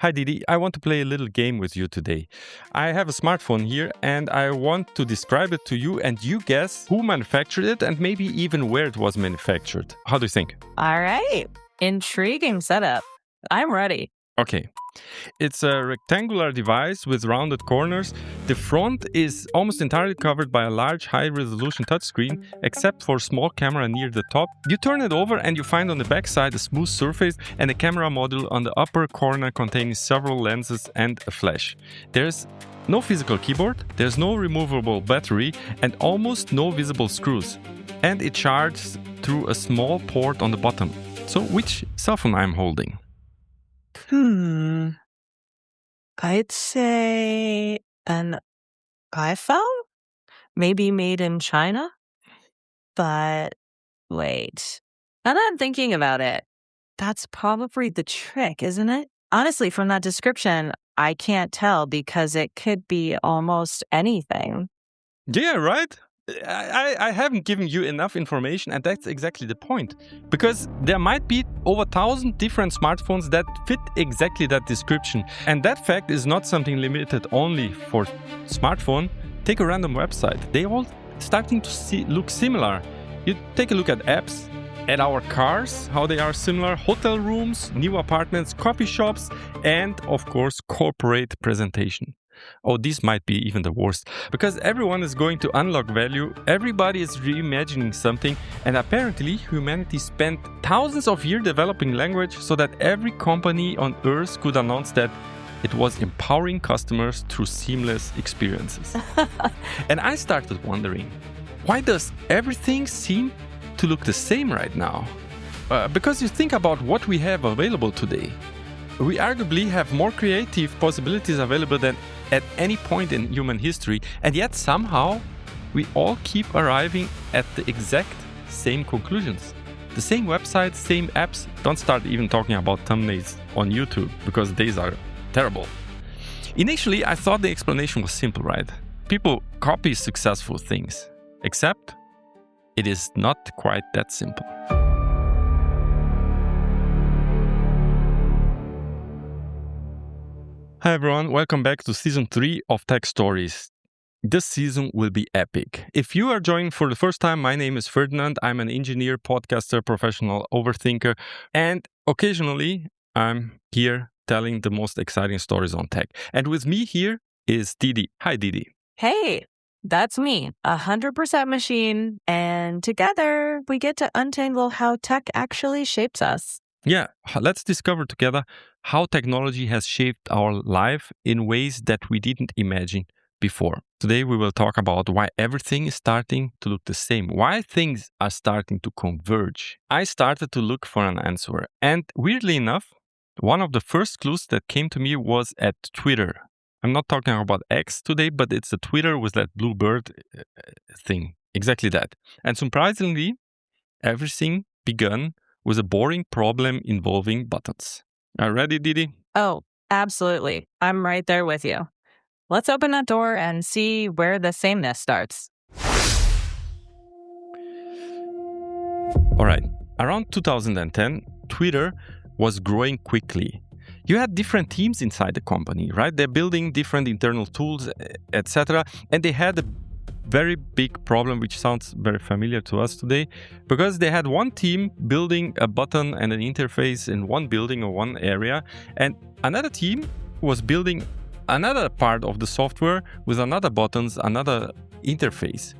Hi Didi, I want to play a little game with you today. I have a smartphone here and I want to describe it to you and you guess who manufactured it and maybe even where it was manufactured. How do you think? All right. Intriguing setup. I'm ready. Okay. It's a rectangular device with rounded corners. The front is almost entirely covered by a large high-resolution touchscreen, except for a small camera near the top. You turn it over and you find on the back side a smooth surface and a camera module on the upper corner containing several lenses and a flash. There's no physical keyboard, there's no removable battery, and almost no visible screws. And it charges through a small port on the bottom. So which cell phone I'm holding? I'd say an iPhone? Maybe made in China? But wait. Now that I'm thinking about it, that's probably the trick, isn't it? Honestly, from that description, I can't tell because it could be almost anything. Yeah, right? I haven't given you enough information, and that's exactly the point. Because there might be over 1,000 different smartphones that fit exactly that description. And that fact is not something limited only for smartphone. Take a random website. They all starting to look similar. You take a look at apps, at our cars, how they are similar, hotel rooms, new apartments, coffee shops, and of course, corporate presentation. Oh, this might be even the worst, because everyone is going to unlock value, everybody is reimagining something, and apparently humanity spent thousands of years developing language so that every company on Earth could announce that it was empowering customers through seamless experiences. And I started wondering, why does everything seem to look the same right now? Because you think about what we have available today. We arguably have more creative possibilities available than at any point in human history, and yet somehow we all keep arriving at the exact same conclusions. The same websites, same apps. Don't start even talking about thumbnails on YouTube, because these are terrible. Initially, I thought the explanation was simple, right? People copy successful things, except it is not quite that simple. Hi everyone, welcome back to Season 3 of Tech Stories. This season will be epic. If you are joining for the first time, my name is Ferdinand. I'm an engineer, podcaster, professional overthinker, and occasionally I'm here telling the most exciting stories on tech. And with me here is Didi. Hi Didi. Hey, that's me, 100% machine, and together we get to untangle how tech actually shapes us. Yeah, let's discover together how technology has shaped our life in ways that we didn't imagine before. Today we will talk about why everything is starting to look the same, why things are starting to converge. I started to look for an answer, and weirdly enough, one of the first clues that came to me was at Twitter. I'm not talking about X today, but it's a Twitter with that blue bird thing, exactly that. And surprisingly, everything began with a boring problem involving buttons. Are you ready, Didi? Oh, absolutely. I'm right there with you. Let's open that door and see where the sameness starts. All right. Around 2010, Twitter was growing quickly. You had different teams inside the company, right? They're building different internal tools, etc. And they had a very big problem, which sounds very familiar to us today, because they had one team building a button and an interface in one building or one area, and another team was building another part of the software with another buttons, another interface.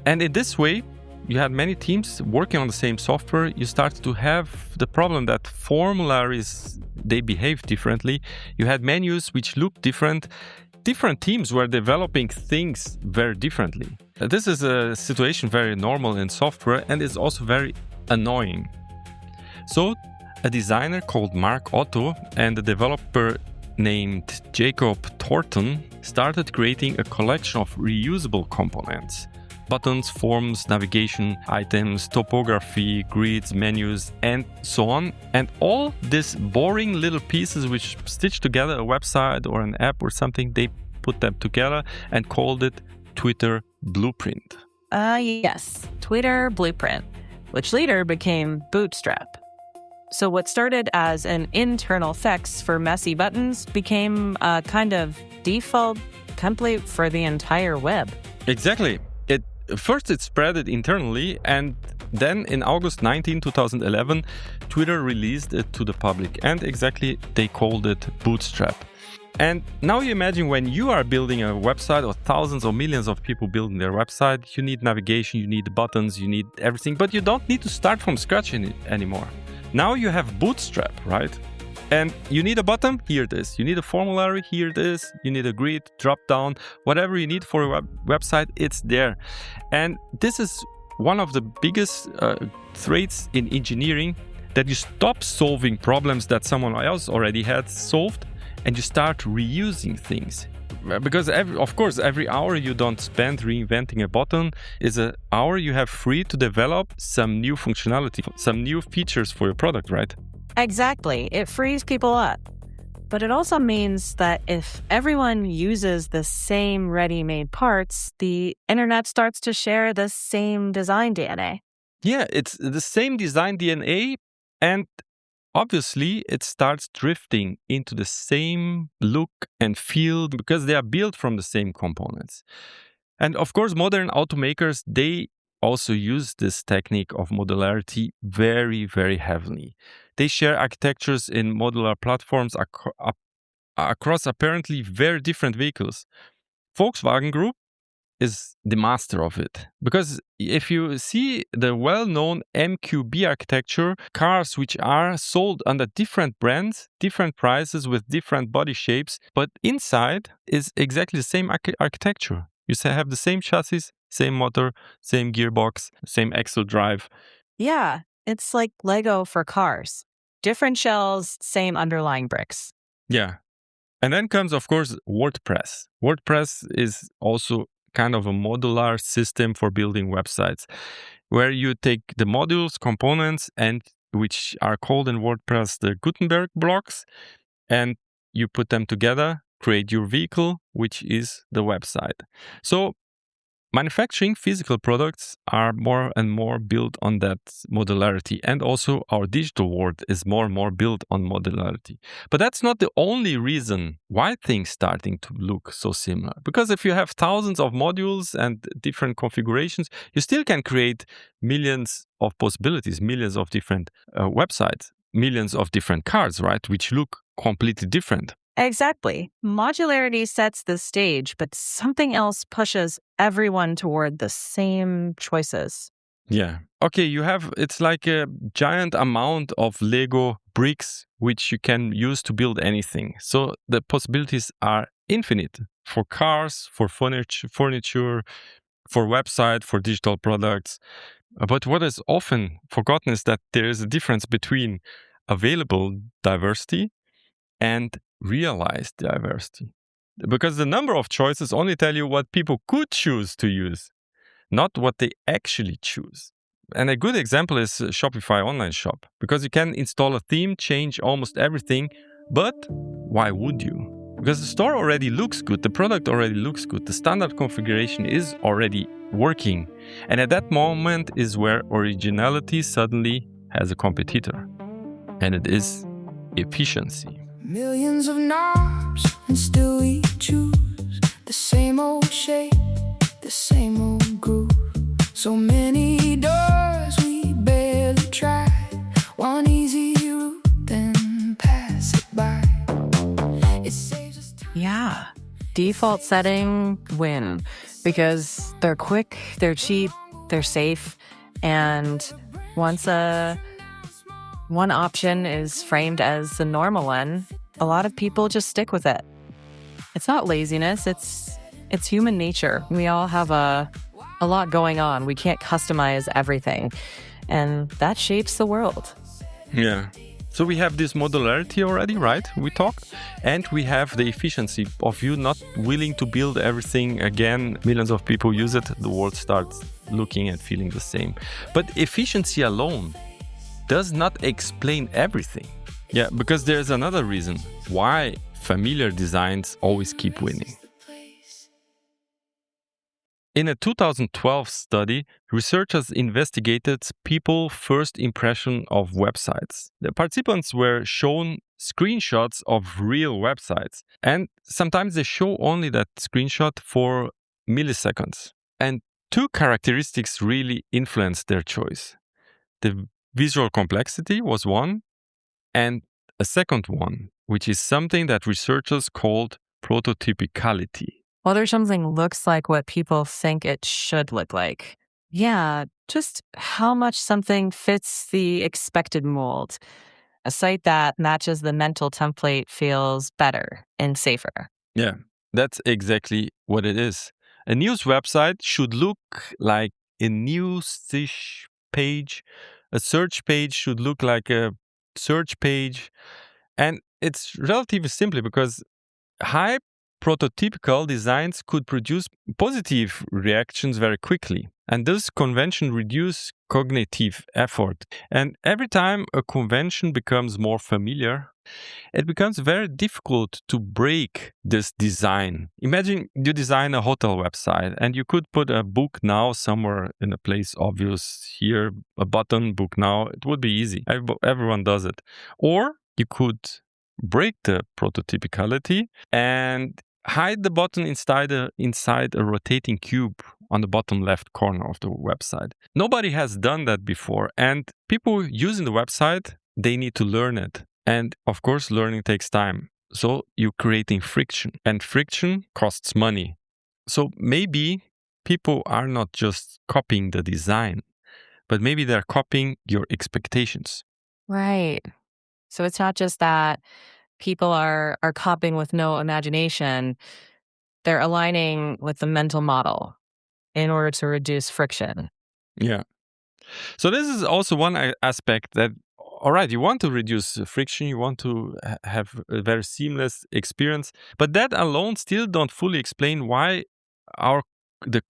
And in this way, you had many teams working on the same software. You started to have the problem that formularies, they behave differently. You had menus which looked different. Different teams were developing things very differently. This is a situation very normal in software and is also very annoying. So, a designer called Mark Otto and a developer named Jacob Thornton started creating a collection of reusable components. Buttons, forms, navigation, items, topography, grids, menus, and so on. And all these boring little pieces which stitch together a website or an app or something, they put them together and called it Twitter Blueprint. Yes, Twitter Blueprint, which later became Bootstrap. So what started as an internal fix for messy buttons became a kind of default template for the entire web. Exactly. First it spread it internally, and then in August 19, 2011, Twitter released it to the public, and exactly they called it Bootstrap. And now you imagine when you are building a website, or thousands or millions of people building their website, you need navigation, you need buttons, you need everything, but you don't need to start from scratch anymore. Now you have Bootstrap, right? And you need a button, here it is. You need a formulary, here it is. You need a grid, drop down, whatever you need for a website, it's there. And this is one of the biggest traits in engineering, that you stop solving problems that someone else already had solved, and you start reusing things. Because every hour you don't spend reinventing a button is an hour you have free to develop some new functionality, some new features for your product, right? Exactly. It frees people up. But it also means that if everyone uses the same ready-made parts, the internet starts to share the same design DNA. Yeah, it's the same design DNA, and obviously it starts drifting into the same look and feel because they are built from the same components. And of course, modern automakers, they also use this technique of modularity very, very heavily. They share architectures in modular platforms across apparently very different vehicles. Volkswagen Group is the master of it. Because if you see the well-known MQB architecture, cars which are sold under different brands, different prices with different body shapes, but inside is exactly the same architecture. You have the same chassis, same motor, same gearbox, same axle drive. Yeah, it's like Lego for cars. Different shells, same underlying bricks. Yeah. And then comes, of course, WordPress. WordPress is also kind of a modular system for building websites, where you take the modules, components, and which are called in WordPress the Gutenberg blocks, and you put them together, create your vehicle, which is the website. So manufacturing physical products are more and more built on that modularity, and also our digital world is more and more built on modularity. But that's not the only reason why things starting to look so similar. Because if you have thousands of modules and different configurations, you still can create millions of possibilities, millions of different websites, millions of different cards, right? Which look completely different. Exactly. Modularity sets the stage, but something else pushes everyone toward the same choices. Yeah. Okay, it's like a giant amount of Lego bricks which you can use to build anything. So the possibilities are infinite for cars, for furniture, for website, for digital products. But what is often forgotten is that there is a difference between available diversity and realized diversity. Because the number of choices only tell you what people could choose to use, not what they actually choose. And a good example is Shopify online shop, because you can install a theme, change almost everything, but why would you? Because the store already looks good, the product already looks good, the standard configuration is already working. And at that moment is where originality suddenly has a competitor. And it is efficiency. Millions of knobs, and still we choose the same old shape, the same old groove. So many doors we barely try. One easy route, then pass it by. It saves us time. Yeah. Default setting win because they're quick, they're cheap, they're safe, and once one option is framed as the normal one, a lot of people just stick with it. It's not laziness, it's human nature. We all have a lot going on. We can't customize everything, and that shapes the world. Yeah. So we have this modularity already, right? We talked. And we have the efficiency of you not willing to build everything again. Millions of people use it. The world starts looking and feeling the same. But efficiency alone does not explain everything. Yeah, because there's another reason why familiar designs always keep winning. In a 2012 study, researchers investigated people's first impression of websites. The participants were shown screenshots of real websites, and sometimes they show only that screenshot for milliseconds. And two characteristics really influenced their choice. The visual complexity was one, and a second one, which is something that researchers called prototypicality. Whether something looks like what people think it should look like. Yeah, just how much something fits the expected mold. A site that matches the mental template feels better and safer. Yeah, that's exactly what it is. A news website should look like a news-ish page. A search page should look like a search page. And it's relatively simple because high prototypical designs could produce positive reactions very quickly. And this convention reduces cognitive effort. And every time a convention becomes more familiar, it becomes very difficult to break this design. Imagine you design a hotel website and you could put a book now somewhere in a place obvious here, a button, book now. It would be easy. Everyone does it. Or you could break the prototypicality and hide the button inside a rotating cube on the bottom left corner of the website. Nobody has done that before, and people using the website, they need to learn it. And of course, learning takes time. So you're creating friction, and friction costs money. So maybe people are not just copying the design, but maybe they're copying your expectations. Right. So it's not just that people are copying with no imagination. They're aligning with the mental model in order to reduce friction. Yeah. So this is also one aspect that, all right, you want to reduce friction, you want to have a very seamless experience, but that alone still don't fully explain why the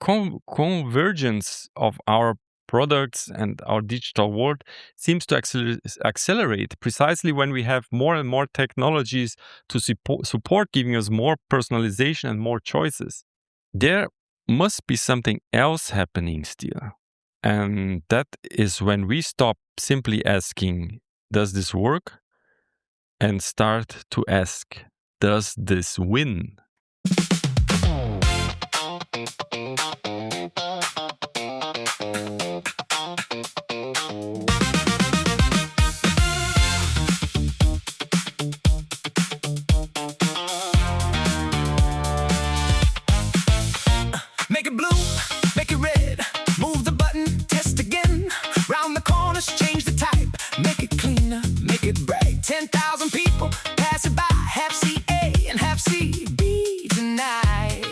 convergence of our products and our digital world seems to accelerate precisely when we have more and more technologies to support giving us more personalization and more choices. There must be something else happening still. And that is when we stop simply asking, does this work? And start to ask, does this win? Make it blue, make it red. Move the button, test again. Round the corners, change the type. Make it cleaner, make it bright. 10,000 people pass it by. Half C A and half C B tonight.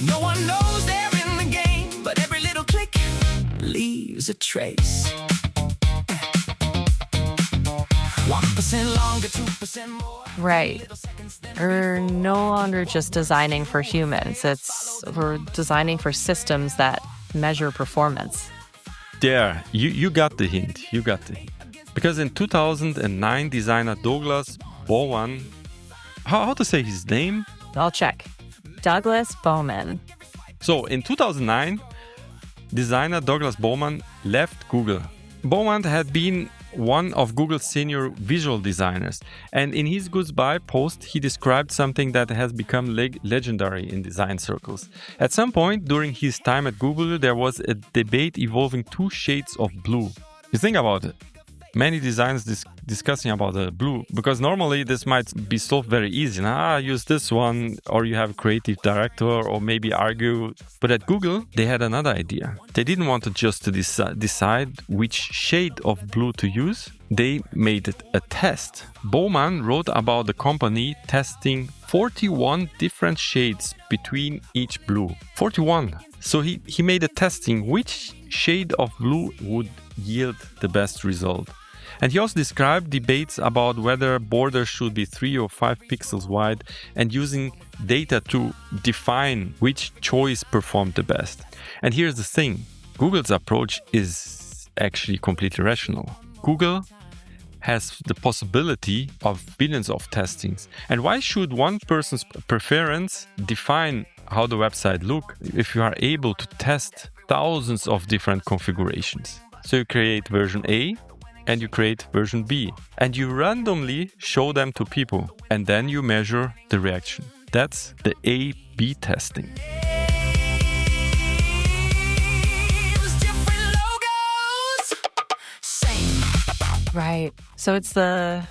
No one knows they're in the game, but every little click leaves a trace. 1% longer, 2% more. Right. We're no longer just designing for humans. We're designing for systems that measure performance. There, you got the hint. You got the hint. Because in 2009, designer Douglas Bowman, how to say his name? I'll check. Douglas Bowman. So in 2009, designer Douglas Bowman left Google. Bowman had been one of Google's senior visual designers, and in his goodbye post, he described something that has become legendary in design circles. At some point during his time at Google, there was a debate involving two shades of blue. You think about it. Many designers discussing about the blue, because normally this might be solved very easy. Use this one, or you have a creative director, or maybe argue. But at Google, they had another idea. They didn't want to just decide which shade of blue to use. They made it a test. Bowman wrote about the company testing 41 different shades between each blue. 41. So he made a testing which shade of blue would yield the best result. And he also described debates about whether borders should be 3 or 5 pixels wide and using data to define which choice performed the best. And here's the thing, Google's approach is actually completely rational. Google has the possibility of billions of testings. And why should one person's preference define how the website look if you are able to test thousands of different configurations. So you create version A and you create version B and you randomly show them to people and then you measure the reaction. That's the A/B testing. Right. So it's the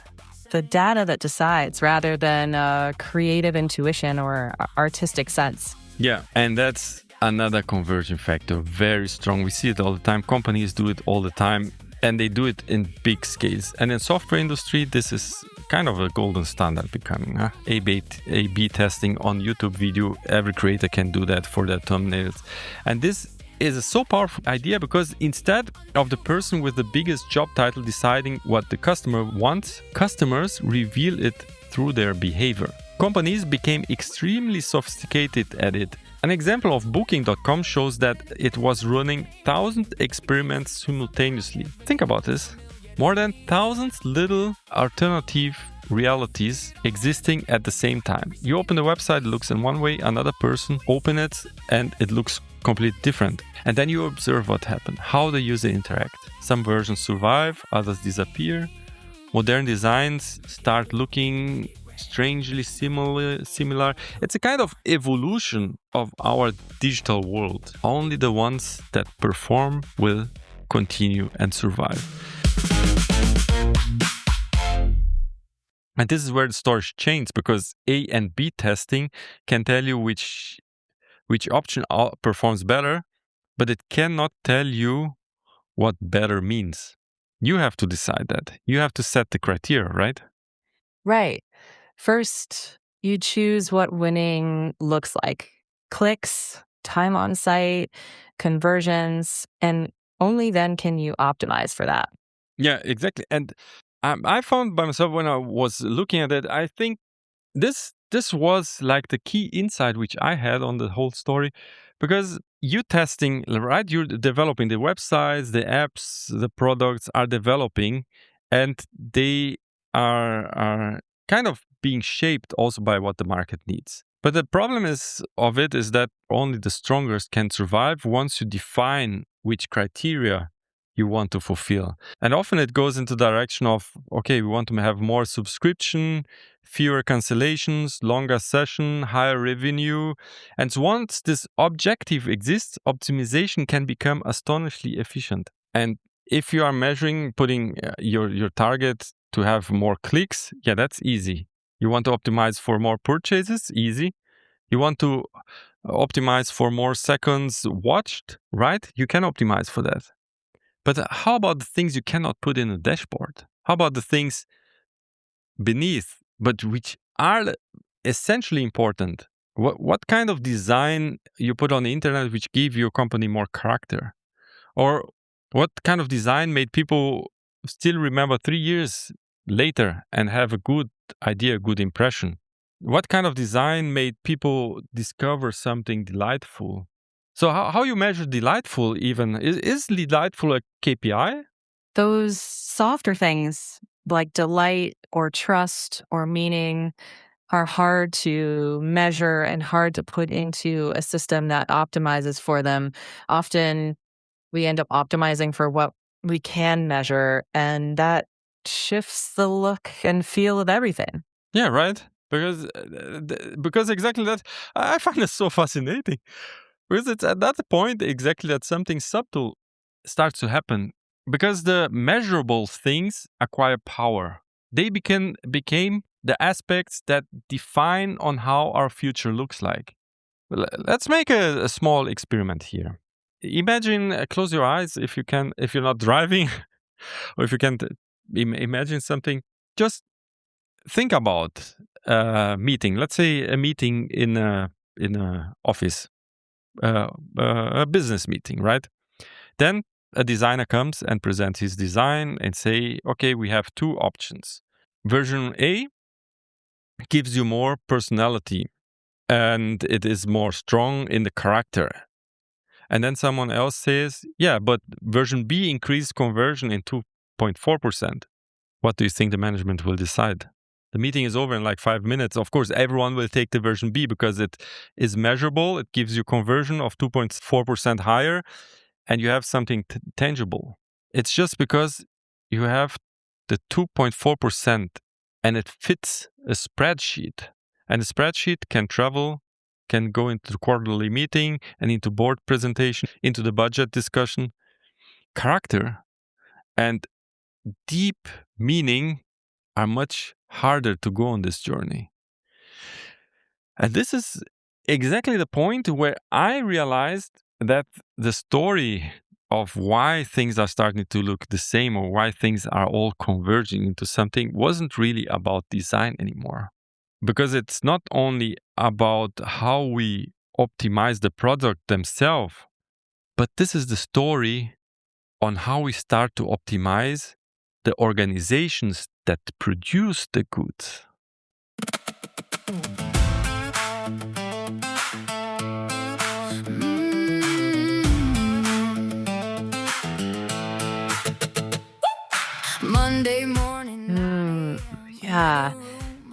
data that decides rather than creative intuition or artistic sense. Yeah, and that's another conversion factor, very strong. We see it all the time. Companies do it all the time, and they do it in big scales. And in software industry, this is kind of a golden standard becoming. A/B testing on YouTube video. Every creator can do that for their thumbnails. And this is a so powerful idea because instead of the person with the biggest job title deciding what the customer wants, customers reveal it through their behavior. Companies became extremely sophisticated at it. An example of Booking.com shows that it was running 1,000 experiments simultaneously. Think about this. More than 1,000 little alternative realities existing at the same time. You open the website, it looks in one way, another person open it and it looks completely different. And then you observe what happened, how the user interact. Some versions survive, others disappear. Modern designs start looking strangely similar. It's a kind of evolution of our digital world. Only the ones that perform will continue and survive. And this is where the story changes because A and B testing can tell you which option performs better, but it cannot tell you what better means. You have to decide that. You have to set the criteria, right? Right. First, you choose what winning looks like. Clicks, time on site, conversions, and only then can you optimize for that. Yeah, exactly. And I found by myself when I was looking at it, I think this was like the key insight which I had on the whole story, because you testing, right? You're developing the websites, the apps, the products are developing, and they are kind of being shaped also by what the market needs. But the problem is that only the strongest can survive once you define which criteria you want to fulfill. And often it goes into the direction of, okay, we want to have more subscription, fewer cancellations, longer session, higher revenue. And so once this objective exists, optimization can become astonishingly efficient. And if you are measuring, putting your target to have more clicks, yeah, that's easy. You want to optimize for more purchases? Easy. You want to optimize for more seconds watched, right? You can optimize for that. But how about the things you cannot put in a dashboard? How about the things beneath, but which are essentially important? What kind of design you put on the internet which give your company more character? Or what kind of design made people still remember 3 years later and have a good idea, a good impression? What kind of design made people discover something delightful? So how you measure delightful even? Is delightful a KPI? Those softer things like delight or trust or meaning are hard to measure and hard to put into a system that optimizes for them. Often we end up optimizing for what we can measure, and that shifts the look and feel of everything. Yeah, right. Because exactly that, I find it so fascinating. Because it's at that point exactly that something subtle starts to happen. Because the measurable things acquire power. They became the aspects that define on how our future looks like. Let's make a small experiment here. Imagine, close your eyes if you can, if you're not driving, or if you can't imagine something. Just think about a meeting. Let's say a meeting in a office, a business meeting, right? Then a designer comes and presents his design and say, okay, we have two options. Version A gives you more personality and it is more strong in the character. And then someone else says, yeah, but version B increased conversion in 2.4%. What do you think the management will decide? The meeting is over in like 5 minutes. Of course, everyone will take the version B because it is measurable. It gives you conversion of 2.4% higher, and you have something tangible. It's just because you have the 2.4% and it fits a spreadsheet. And the spreadsheet can go into the quarterly meeting and into board presentation, into the budget discussion. Character and deep meaning are much harder to go on this journey. And this is exactly the point where I realized that the story of why things are starting to look the same or why things are all converging into something wasn't really about design anymore. Because it's not only about how we optimize the product themselves, but this is the story on how we start to optimize the organizations that produce the goods. Monday morning. Yeah.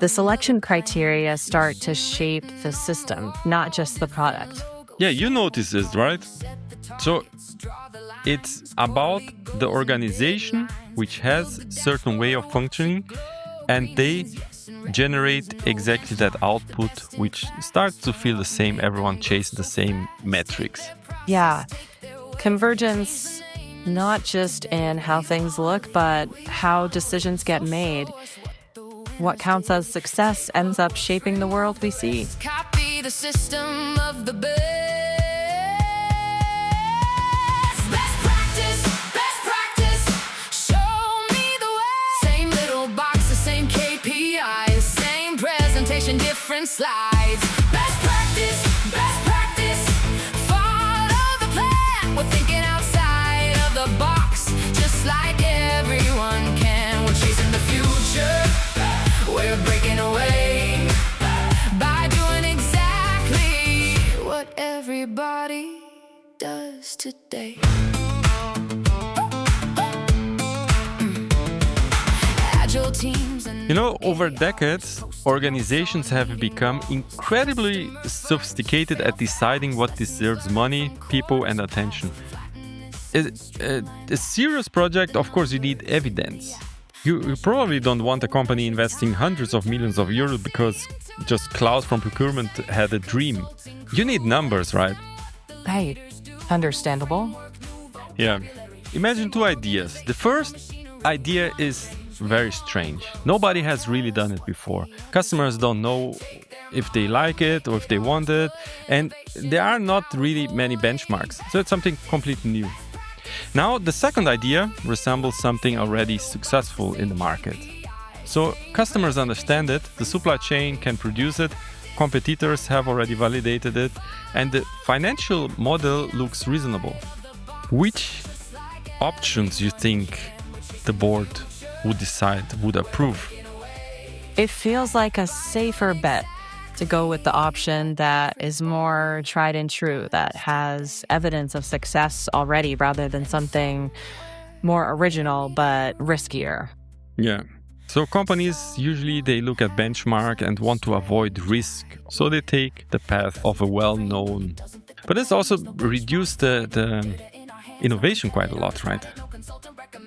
The selection criteria start to shape the system, not just the product. Yeah, you notice this, right? So it's about the organization which has certain way of functioning, and they generate exactly that output which starts to feel the same. Everyone chases the same metrics. Yeah. Convergence, not just in how things look, but how decisions get made. What counts as success ends up shaping the world we see. Copy the system of the best. Best practice. Show me the way. Same little box, the same KPIs, same presentation, different slides. Best practice. Follow the plan. We're thinking outside of the box, just like everyone can. We're chasing the future. We're breaking away by doing exactly what everybody does today. Agile teams and Over decades, organizations have become incredibly sophisticated at deciding what deserves money, people, and attention. A serious project, of course, you need evidence. You probably don't want a company investing hundreds of millions of euros because just Klaus from procurement had a dream. You need numbers, right? Right. Understandable. Yeah. Imagine two ideas. The first idea is very strange. Nobody has really done it before. Customers don't know if they like it or if they want it, and there are not really many benchmarks. So it's something completely new. Now, the second idea resembles something already successful in the market. So customers understand it, the supply chain can produce it, competitors have already validated it, and the financial model looks reasonable. Which options you think the board would approve? It feels like a safer bet to go with the option that is more tried and true, that has evidence of success already, rather than something more original but riskier. Yeah. So companies usually they look at benchmark and want to avoid risk, so they take the path of a well-known. But it's also reduced the innovation quite a lot, right?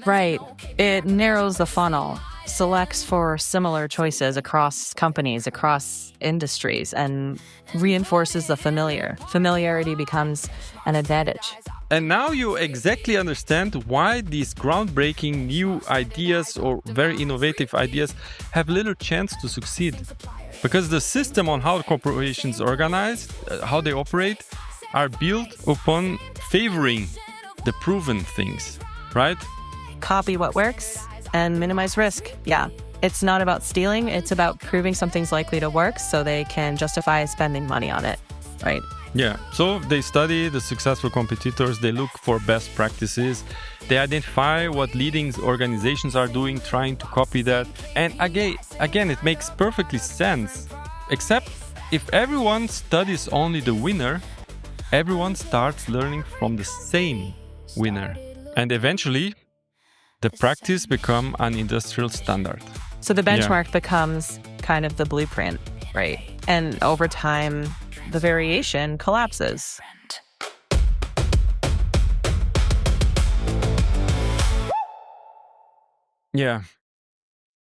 Right. It narrows the funnel, selects for similar choices across companies, across industries, and reinforces the familiar. Familiarity becomes an advantage. And now you exactly understand why these groundbreaking new ideas or very innovative ideas have little chance to succeed. Because the system on how corporations organize, how they operate, are built upon favoring the proven things, right? Copy what works and minimize risk. Yeah. It's not about stealing, it's about proving something's likely to work so they can justify spending money on it, right? Yeah, so they study the successful competitors, they look for best practices, they identify what leading organizations are doing, trying to copy that. And again, it makes perfectly sense. Except if everyone studies only the winner, everyone starts learning from the same winner. And eventually, the practice become an industrial standard. So the Yeah. benchmark becomes kind of the blueprint, right? And over time, the variation collapses. Yeah.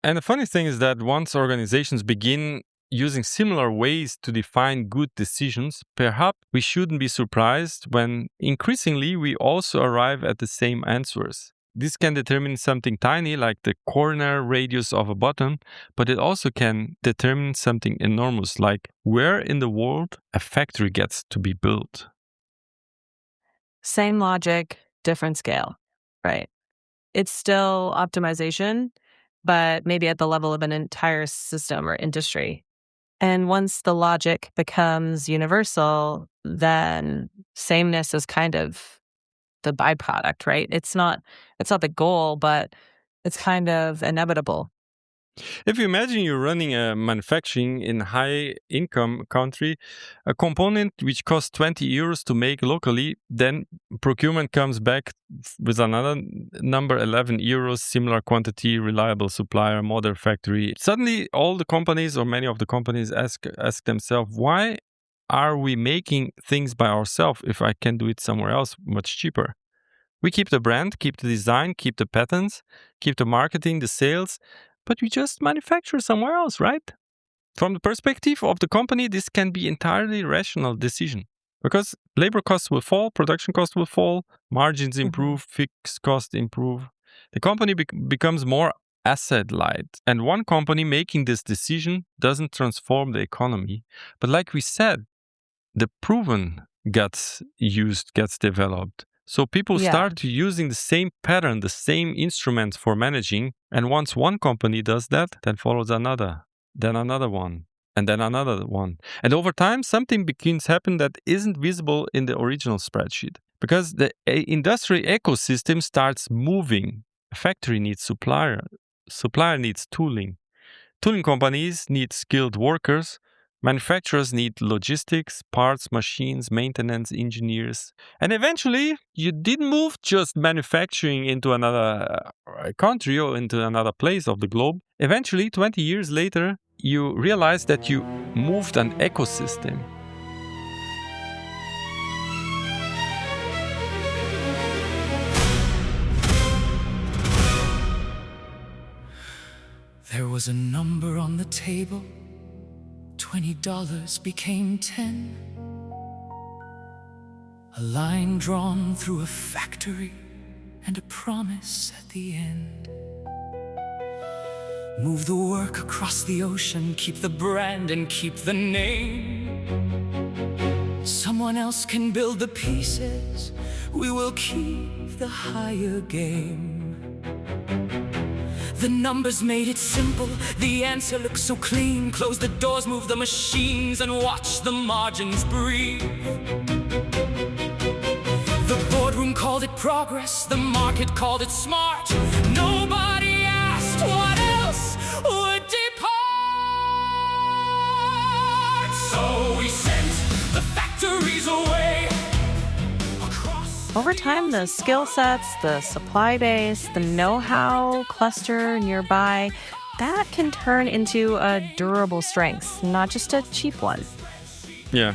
And the funny thing is that once organizations begin using similar ways to define good decisions, perhaps we shouldn't be surprised when increasingly we also arrive at the same answers. This can determine something tiny like the corner radius of a button, but it also can determine something enormous like where in the world a factory gets to be built. Same logic, different scale, right? It's still optimization, but maybe at the level of an entire system or industry. And once the logic becomes universal, then sameness is kind of the byproduct, right? It's not the goal, but it's kind of inevitable. If you imagine you're running a manufacturing in high income country, a component which costs 20 euros to make locally, then procurement comes back with another number 11 euros, similar quantity, reliable supplier, modern factory. Suddenly all the companies or many of the companies ask themselves, why are we making things by ourselves if I can do it somewhere else much cheaper? We keep the brand, keep the design, keep the patents, keep the marketing, the sales, but we just manufacture somewhere else, right? From the perspective of the company, this can be entirely rational decision because labor costs will fall, production costs will fall, margins improve, fixed costs improve. The company becomes more asset light. And one company making this decision doesn't transform the economy. But like we said, the proven gets used, gets developed. So people Yeah. start using the same pattern, the same instruments for managing. And once one company does that, then follows another, then another one, and then another one. And over time, something begins to happen that isn't visible in the original spreadsheet. Because the industry ecosystem starts moving. A factory needs supplier needs tooling. Tooling companies need skilled workers. Manufacturers need logistics, parts, machines, maintenance, engineers. And eventually, you didn't move just manufacturing into another country or into another place of the globe. Eventually, 20 years later, you realize that you moved an ecosystem. There was a number on the table. $20 became 10. A line drawn through a factory and a promise at the end. Move the work across the ocean, keep the brand and keep the name. Someone else can build the pieces, we will keep the higher game. The numbers made it simple, the answer looked so clean. Close the doors, move the machines, and watch the margins breathe. The boardroom called it progress, the market called it smart. Nobody asked what else would depart. So we sent the factories away. Over time, the skill sets, the supply base, the know-how cluster nearby, that can turn into a durable strength, not just a cheap one. Yeah.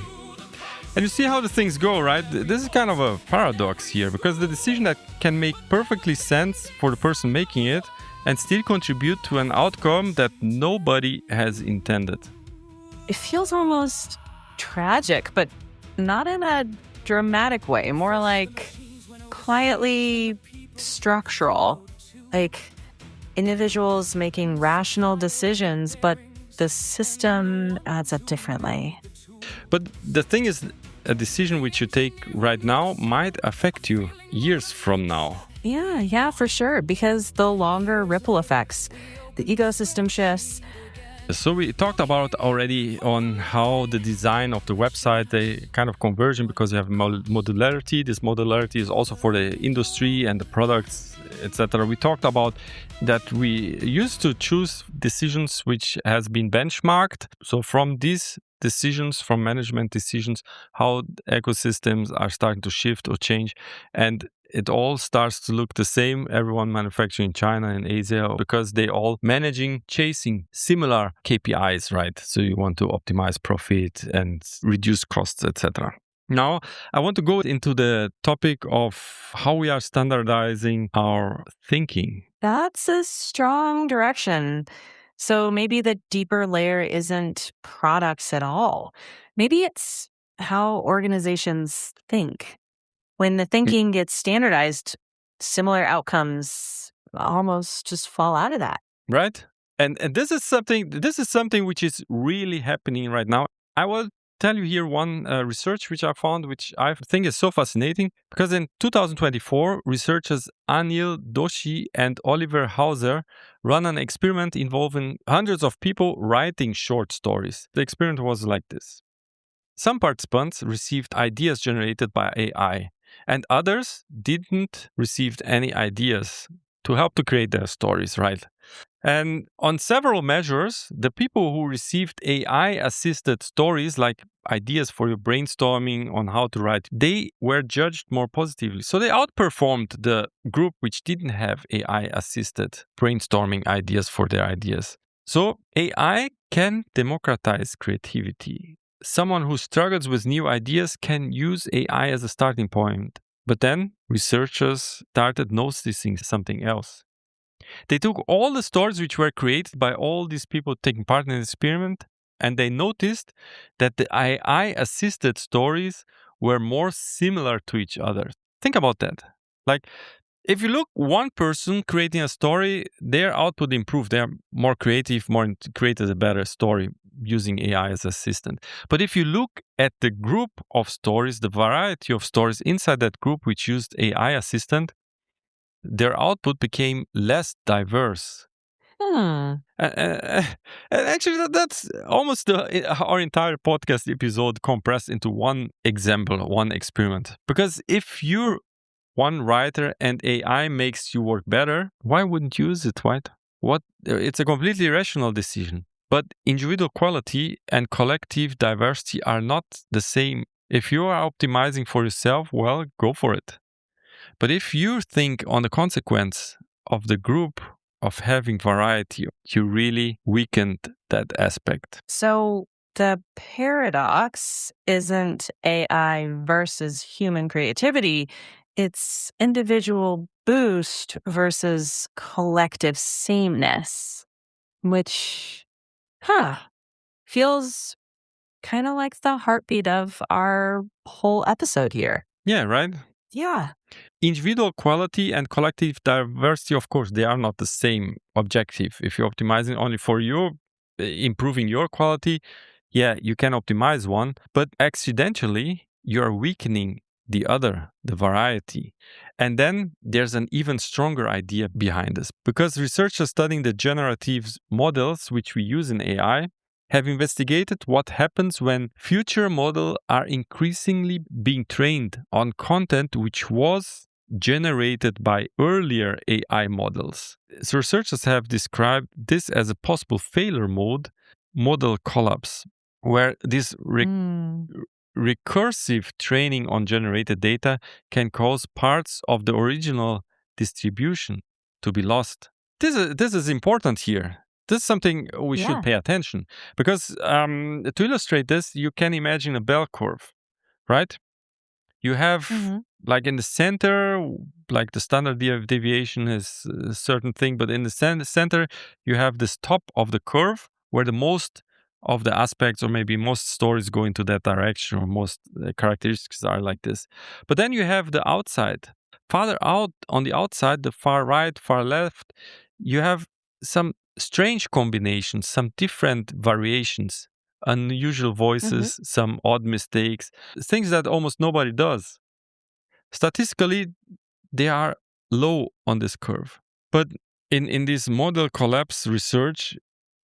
And you see how the things go, right? This is kind of a paradox here, because the decision that can make perfectly sense for the person making it and still contribute to an outcome that nobody has intended. It feels almost tragic, but not in a dramatic way, more like quietly structural, like individuals making rational decisions, but the system adds up differently. But the thing is, a decision which you take right now might affect you years from now. Yeah, for sure, because the longer ripple effects, the ecosystem shifts. So we talked about already on how the design of the website, they kind of converging because you have modularity. This modularity is also for the industry and the products, etc. We talked about that we used to choose decisions which has been benchmarked. So from these decisions, from management decisions, how ecosystems are starting to shift or change. And it all starts to look the same. Everyone manufacturing in China and Asia because they all chasing similar KPIs, right? So you want to optimize profit and reduce costs, etc. Now, I want to go into the topic of how we are standardizing our thinking. That's a strong direction. So maybe the deeper layer isn't products at all. Maybe it's how organizations think. When the thinking gets standardized, similar outcomes almost just fall out of that. Right? And this is something which is really happening right now. I will tell you here one research which I found, which I think is so fascinating, because in 2024, researchers Anil Doshi and Oliver Hauser ran an experiment involving hundreds of people writing short stories. The experiment was like this. Some participants received ideas generated by AI, and others didn't receive any ideas to help to create their stories, right? And on several measures, the people who received AI-assisted stories, like ideas for your brainstorming on how to write, they were judged more positively. So they outperformed the group which didn't have AI-assisted brainstorming ideas for their ideas. So AI can democratize creativity. Someone who struggles with new ideas can use AI as a starting point. But then researchers started noticing something else. They took all the stories which were created by all these people taking part in the experiment, and they noticed that the AI-assisted stories were more similar to each other. Think about that. Like, if you look one person creating a story, their output improved. They are more creative, created a better story using AI as assistant. But if you look at the group of stories, the variety of stories inside that group which used AI assistant, their output became less diverse. And actually, that's almost our entire podcast episode compressed into one example, one experiment. Because if you're one writer and AI makes you work better, why wouldn't you use it, right? It's a completely rational decision. But individual quality and collective diversity are not the same. If you are optimizing for yourself, well, go for it. But if you think on the consequence of the group of having variety, you really weakened that aspect. So the paradox isn't AI versus human creativity. It's individual boost versus collective sameness, which, feels kind of like the heartbeat of our whole episode here. Yeah, right? Yeah. Individual quality and collective diversity, of course, they are not the same objective. If you're optimizing only for you, improving your quality, yeah, you can optimize one, but accidentally, you're weakening the other, the variety. And then there's an even stronger idea behind this, because researchers studying the generative models which we use in AI have investigated what happens when future models are increasingly being trained on content which was generated by earlier AI models. So researchers have described this as a possible failure mode, model collapse, where this recursive training on generated data can cause parts of the original distribution to be lost. This is important here. This is something we should pay attention, because to illustrate this, you can imagine a bell curve, right? You have, like in the center, like the standard deviation is a certain thing, but in the center, you have this top of the curve where the most of the aspects, or maybe most stories, go into that direction, or most characteristics are like this. But then you have the outside. Farther out on the outside, the far right, far left, you have some strange combinations, some different variations, unusual voices, some odd mistakes, things that almost nobody does. Statistically, they are low on this curve. But in this model collapse research,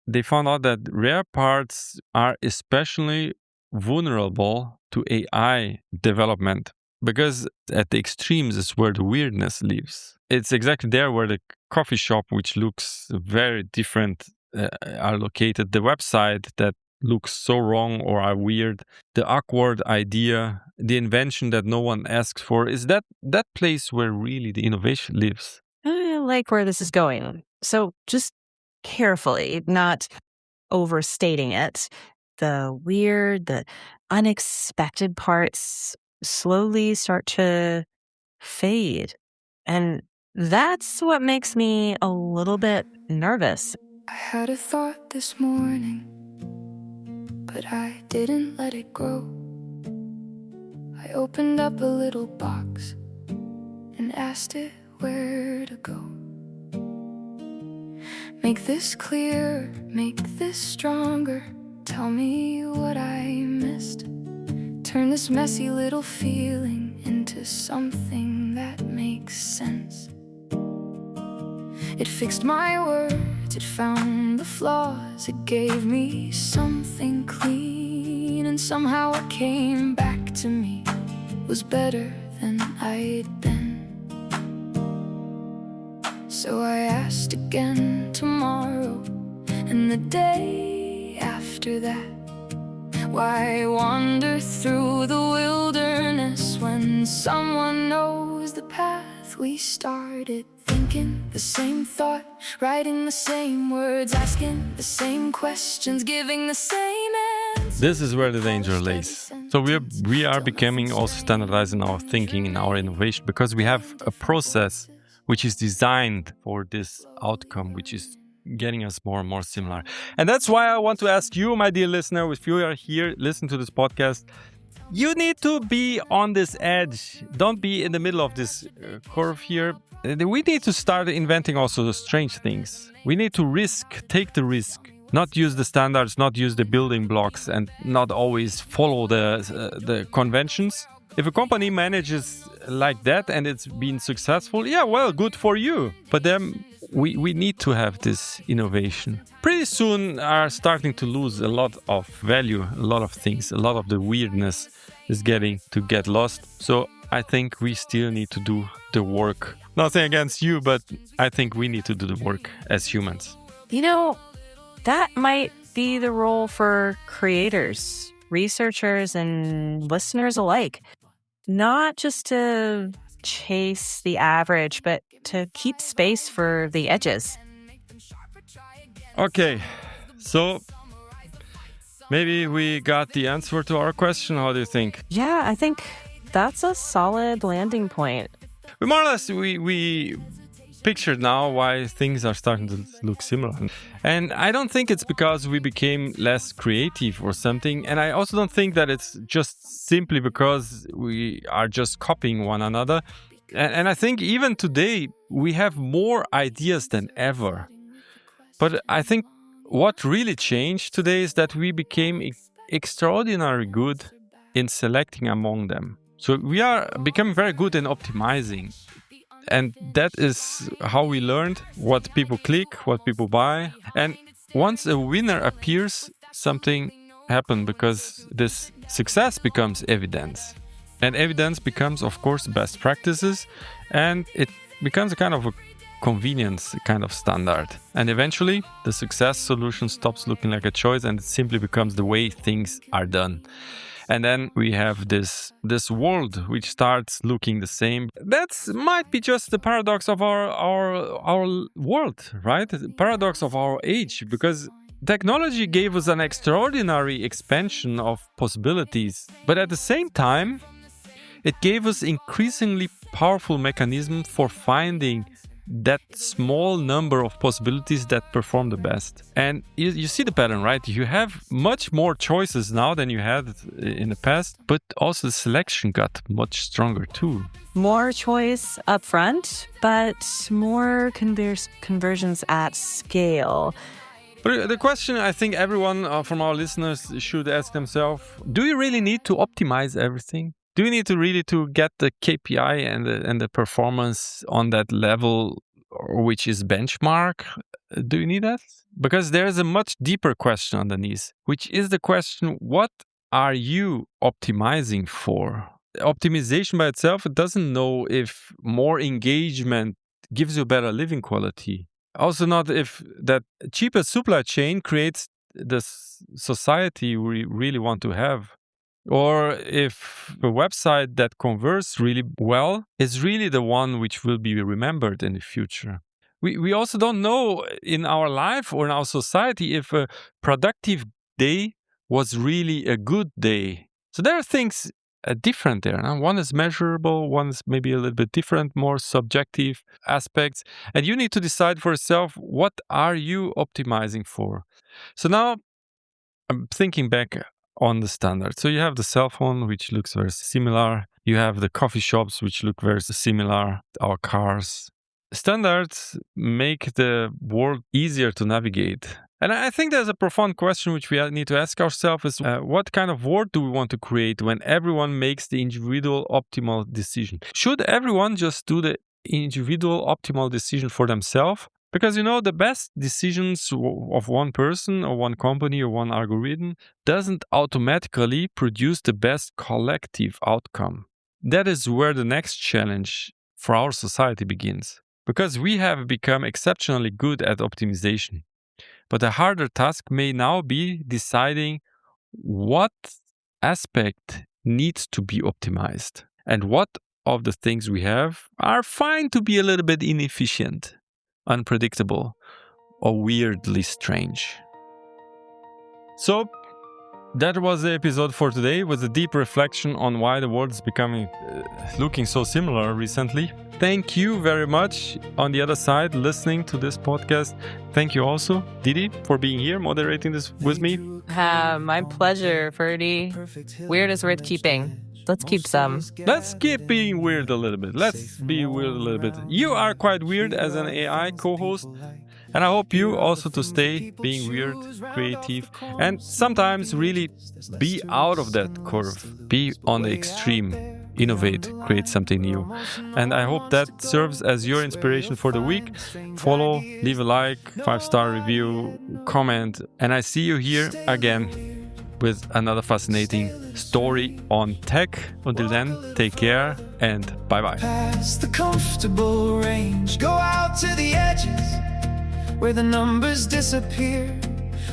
they found out that rare parts are especially vulnerable to AI development, because at the extremes is where the weirdness lives. It's exactly there where the coffee shop, which looks very different, are located. The website that look so wrong or are weird, the awkward idea, the invention that no one asks for, is that place where really the innovation lives. I like where this is going. So just carefully, not overstating it. The weird, the unexpected parts slowly start to fade. And that's what makes me a little bit nervous. I had a thought this morning, but I didn't let it grow. I opened up a little box and asked it where to go. Make this clear, make this stronger. Tell me what I missed. Turn this messy little feeling into something that makes sense. It fixed my words, it found the flaws, it gave me something clean, and somehow what came back to me was better than I'd been. So I asked again tomorrow and the day after that. Why wander through the wilderness when someone knows the path we started? Thinking the same thought, writing the same words, asking the same questions, giving the same answers. This is where the danger lays. So we are becoming also standardizing our thinking and our innovation because we have a process which is designed for this outcome, which is getting us more and more similar. And that's why I want to ask you, my dear listener, if you are here, listen to this podcast, you need to be on this edge. Don't be in the middle of this curve here. We need to start inventing also the strange things. We need to take the risk, not use the standards, not use the building blocks, and not always follow the conventions. If a company manages like that and it's been successful, yeah, well, good for you. But then we need to have this innovation. Pretty soon are starting to lose a lot of value, a lot of things, a lot of the weirdness is get lost. So I think we still need to do the work. Nothing against you, but I think we need to do the work as humans. You know, that might be the role for creators, researchers, and listeners alike. Not just to chase the average, but to keep space for the edges. Okay, so maybe we got the answer to our question. How do you think? Yeah, I think that's a solid landing point. We more or less, we pictured now why things are starting to look similar. And I don't think it's because we became less creative or something. And I also don't think that it's just simply because we are just copying one another. And I think even today, we have more ideas than ever. But I think what really changed today is that we became extraordinarily good in selecting among them. So we are becoming very good in optimizing. And that is how we learned what people click, what people buy. And once a winner appears, something happens because this success becomes evidence. And evidence becomes, of course, best practices. And it becomes a kind of a convenience, a kind of standard. And eventually, the success solution stops looking like a choice and it simply becomes the way things are done. And then we have this world which starts looking the same. That might be just the paradox of our world, right? The paradox of our age, because technology gave us an extraordinary expansion of possibilities. But at the same time, it gave us increasingly powerful mechanism for finding that small number of possibilities that perform the best. And you see the pattern, right? You have much more choices now than you had in the past, but also the selection got much stronger too. More choice up front, but more conversions at scale. But the question I think everyone from our listeners should ask themselves, do you really need to optimize everything? Do you need to really get the KPI and the performance on that level, which is benchmark? Do you need that? Because there's a much deeper question underneath, which is the question, what are you optimizing for? Optimization by itself, it doesn't know if more engagement gives you better living quality. Also not if that cheaper supply chain creates the society we really want to have. Or if a website that converts really well is really the one which will be remembered in the future. We also don't know in our life or in our society if a productive day was really a good day. So there are things different there. One is measurable, one is maybe a little bit different, more subjective aspects. And you need to decide for yourself, what are you optimizing for? So now I'm thinking back on the standard. So you have the cell phone, which looks very similar. You have the coffee shops, which look very similar. Our cars. Standards make the world easier to navigate. And I think there's a profound question which we need to ask ourselves is what kind of world do we want to create when everyone makes the individual optimal decision? Should everyone just do the individual optimal decision for themselves? Because, the best decisions of one person or one company or one algorithm doesn't automatically produce the best collective outcome. That is where the next challenge for our society begins. Because we have become exceptionally good at optimization. But a harder task may now be deciding what aspect needs to be optimized and what of the things we have are fine to be a little bit inefficient, unpredictable, or weirdly strange. So, that was the episode for today with a deep reflection on why the world is becoming looking so similar recently. Thank you very much on the other side listening to this podcast. Thank you also, Didi, for being here, moderating this with me. My pleasure, Ferdy. Weird is worth keeping. Let's keep some. Let's keep being weird a little bit. Let's be weird a little bit. You are quite weird as an AI co-host. And I hope you also to stay being weird, creative, and sometimes really be out of that curve. Be on the extreme. Innovate, create something new. And I hope that serves as your inspiration for the week. Follow, leave a like, 5-star review, comment. And I see you here again with another fascinating story on tech. Until then, take care and bye-bye. Past the comfortable range, go out to the edges, where the numbers disappear,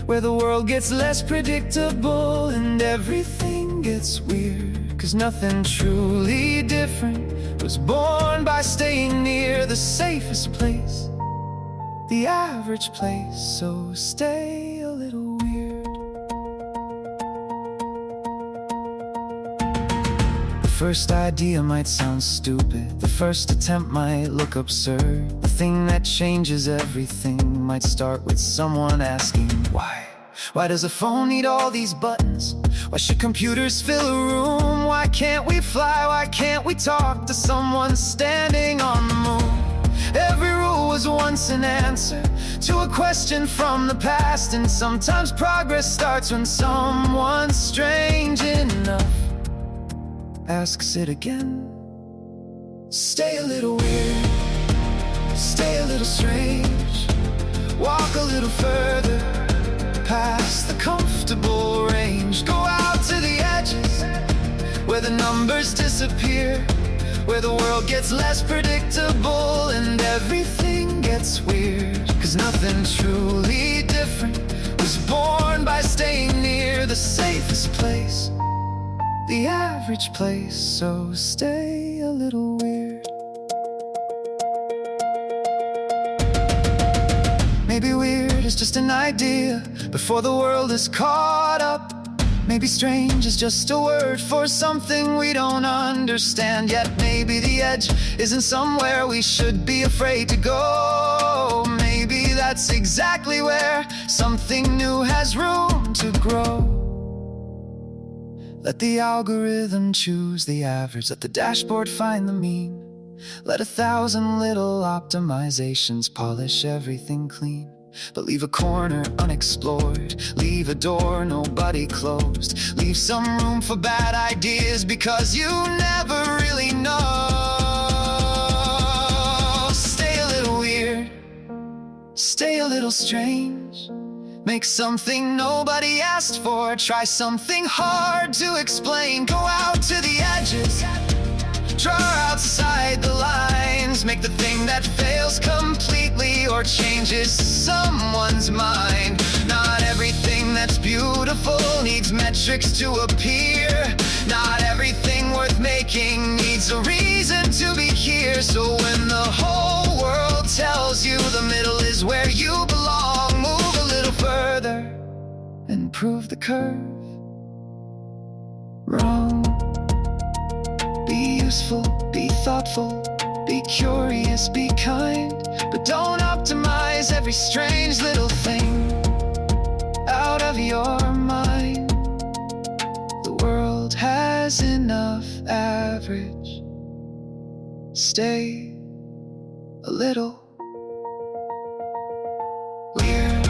where the world gets less predictable and everything gets weird. 'Cause nothing truly different was born by staying near the safest place, the average place. So stay a little weird. The first idea might sound stupid, the first attempt might look absurd. The thing that changes everything might start with someone asking why. Why does a phone need all these buttons? Why should computers fill a room? Why can't we fly? Why can't we talk to someone standing on the moon? Every rule was once an answer to a question from the past. And sometimes progress starts when someone strange enough asks it again. Stay a little weird, stay a little strange, walk a little further past the comfortable range. Go out to the edges, where the numbers disappear, where the world gets less predictable and everything gets weird. 'Cause nothing truly different was born by staying near the safest place, the average place. So stay a little weird. Maybe weird is just an idea before the world is caught up. Maybe strange is just a word for something we don't understand yet. Maybe the edge isn't somewhere we should be afraid to go. Maybe that's exactly where something new has room to grow. Let the algorithm choose the average, let the dashboard find the mean. Let 1,000 little optimizations polish everything clean. But leave a corner unexplored, leave a door nobody closed. Leave some room for bad ideas, because you never really know. Stay a little weird, stay a little strange. Make something nobody asked for, try something hard to explain. Go out to the edges, draw outside the lines. Make the thing that fails completely or changes someone's mind. Not everything that that's beautiful needs metrics to appear. Not everything worth making needs a reason to be here. So when the whole world tells you the middle is where you belong, move a little further and prove the curve wrong. Be useful, be thoughtful, be curious, be kind, but don't optimize every strange little thing out of your mind. The world has enough average. Stay a little weird.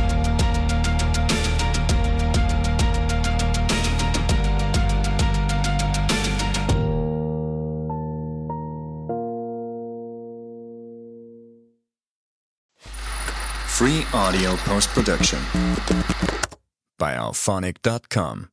Free audio post-production by alphonic.com.